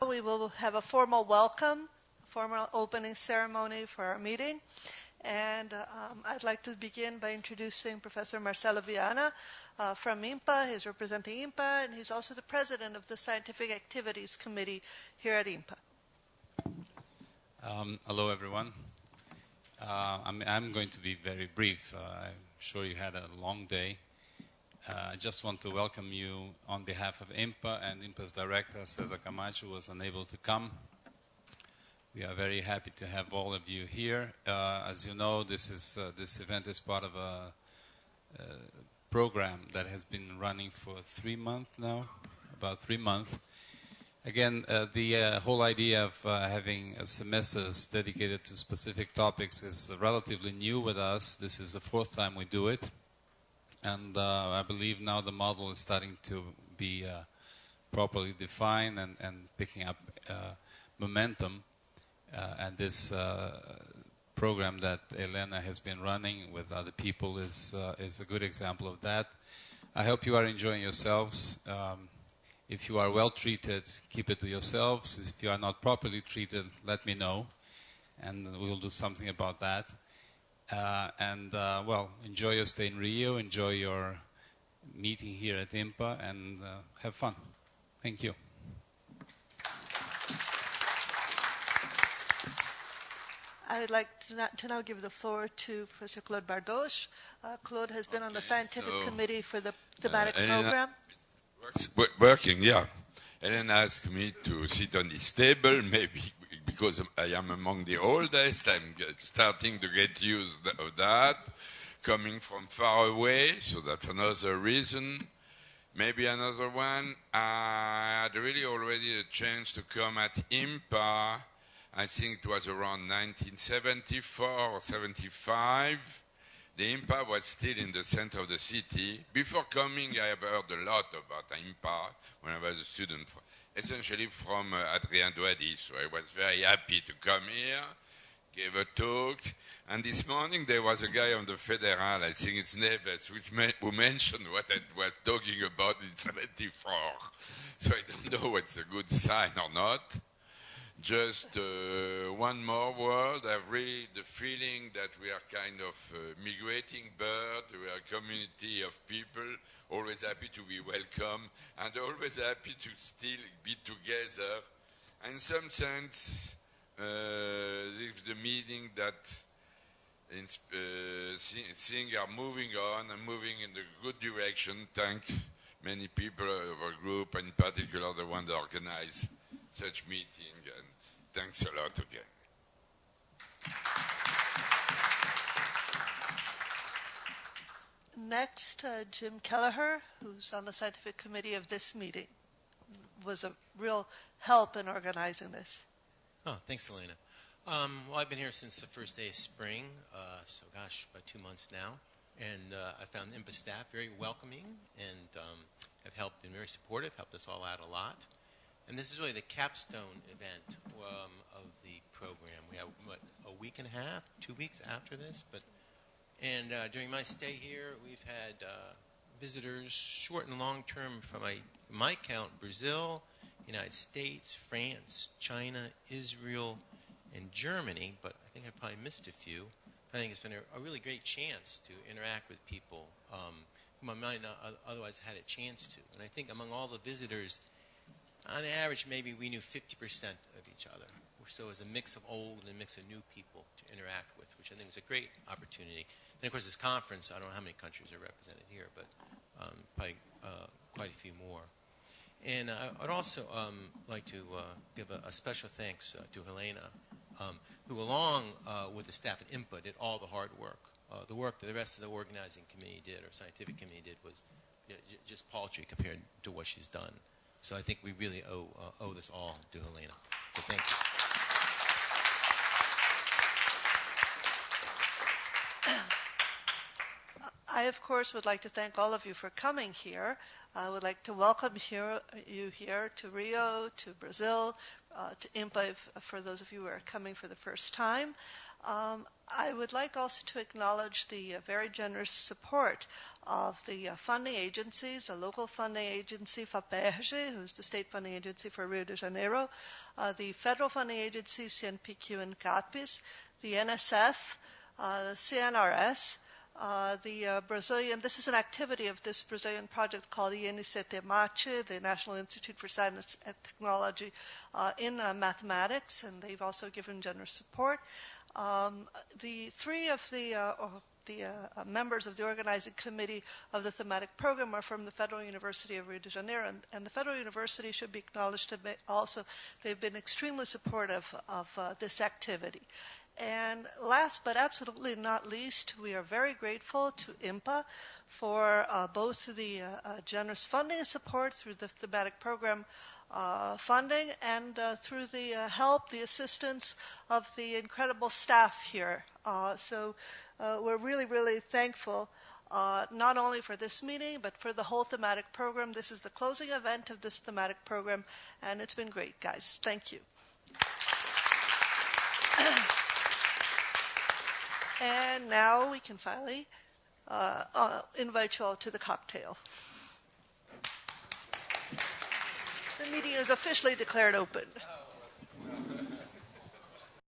we will have a formal welcome, formal opening ceremony for our meeting. And I'd like to begin by introducing Professor Marcelo Viana from IMPA. He's representing IMPA, and he's also the president of the Scientific Activities Committee here at IMPA. Hello, everyone. I'm going to be very brief. I'm sure you had a long day. I just want to welcome you on behalf of IMPA and IMPA's director, Cesar Camacho, who was unable to come. We are very happy to have all of you here. As you know, this event is part of a program that has been running for 3 months now, about 3 months. Again, the whole idea of having semesters dedicated to specific topics is relatively new with us. This is the 4th time we do it. And I believe now the model is starting to be properly defined and picking up momentum. And this program that Elena has been running with other people is a good example of that. I hope you are enjoying yourselves. If you are well treated, keep it to yourselves. If you are not properly treated, let me know, and we will do something about that. Well, enjoy your stay in Rio, enjoy your meeting here at IMPA, and have fun. Thank you. I would like to now give the floor to Professor Claude Bardoche. Claude has been on the scientific committee for the thematic program. Working, yeah. Elena asked me to sit on this table, maybe because I am among the oldest. I'm starting to get used to that, coming from far away, so that's another reason. Maybe another one, I had really already a chance to come at IMPA. I think it was around 1974 or 75. The IMPA was still in the center of the city. Before coming, I have heard a lot about IMPA when I was a student, essentially from Adrien Douady. So I was very happy to come here, gave a talk. And this morning there was a guy on the Federal, I think it's Neves, who mentioned what I was talking about in 74. So I don't know what's a good sign or not. Just one more word. I have really the feeling that we are kind of migrating bird. We are a community of people, always happy to be welcome, and always happy to still be together. And in some sense, it's the meaning that things are moving on and moving in the good direction. Thank many people of our group, and in particular the one that organize such meeting, and thanks a lot again. Next, Jim Kelleher, who's on the scientific committee of this meeting, was a real help in organizing this. Oh, thanks, Elena. Well, I've been here since the first day of spring, so gosh, about 2 months now. And I found IMPA staff very welcoming and have been very supportive, helped us all out a lot. And this is really the capstone event of the program. We have, what, a week and a half, 2 weeks after this? And during my stay here, we've had visitors, short and long term, from my count, Brazil, United States, France, China, Israel, and Germany. But I think I probably missed a few. I think it's been a really great chance to interact with people whom I might not otherwise had a chance to. And I think among all the visitors, on average, maybe we knew 50% of each other. So it was a mix of old and a mix of new people to interact with, which I think is a great opportunity. And of course, this conference, I don't know how many countries are represented here, but probably quite a few more. And I'd also like to give a special thanks to Helena, who along with the staff at IMPA did all the hard work. The work that the rest of the organizing committee did, or scientific committee did, was just paltry compared to what she's done. So I think we really owe this all to Helena. So thank you. I, of course, would like to thank all of you for coming here. I would like to welcome you here to Rio, to Brazil, to IMPA, for those of you who are coming for the first time. I would like also to acknowledge the very generous support of the funding agencies, a local funding agency, FAPERJ, who's the state funding agency for Rio de Janeiro, the federal funding agency, CNPq and CAPES, the NSF, the CNRS, the Brazilian, this is an activity of this Brazilian project called aThematic, the National Institute for Science and Technology in mathematics, and they've also given generous support. The three of the members of the organizing committee of the thematic program are from the Federal University of Rio de Janeiro, and the Federal University should be acknowledged to be also, they've been extremely supportive of this activity. And last but absolutely not least, we are very grateful to IMPA for both the generous funding and support through the thematic program funding and through the help, the assistance of the incredible staff here. So we're really, really thankful not only for this meeting, but for the whole thematic program. This is the closing event of this thematic program, and it's been great, guys. Thank you. And now we can finally invite you all to the cocktail. The meeting is officially declared open.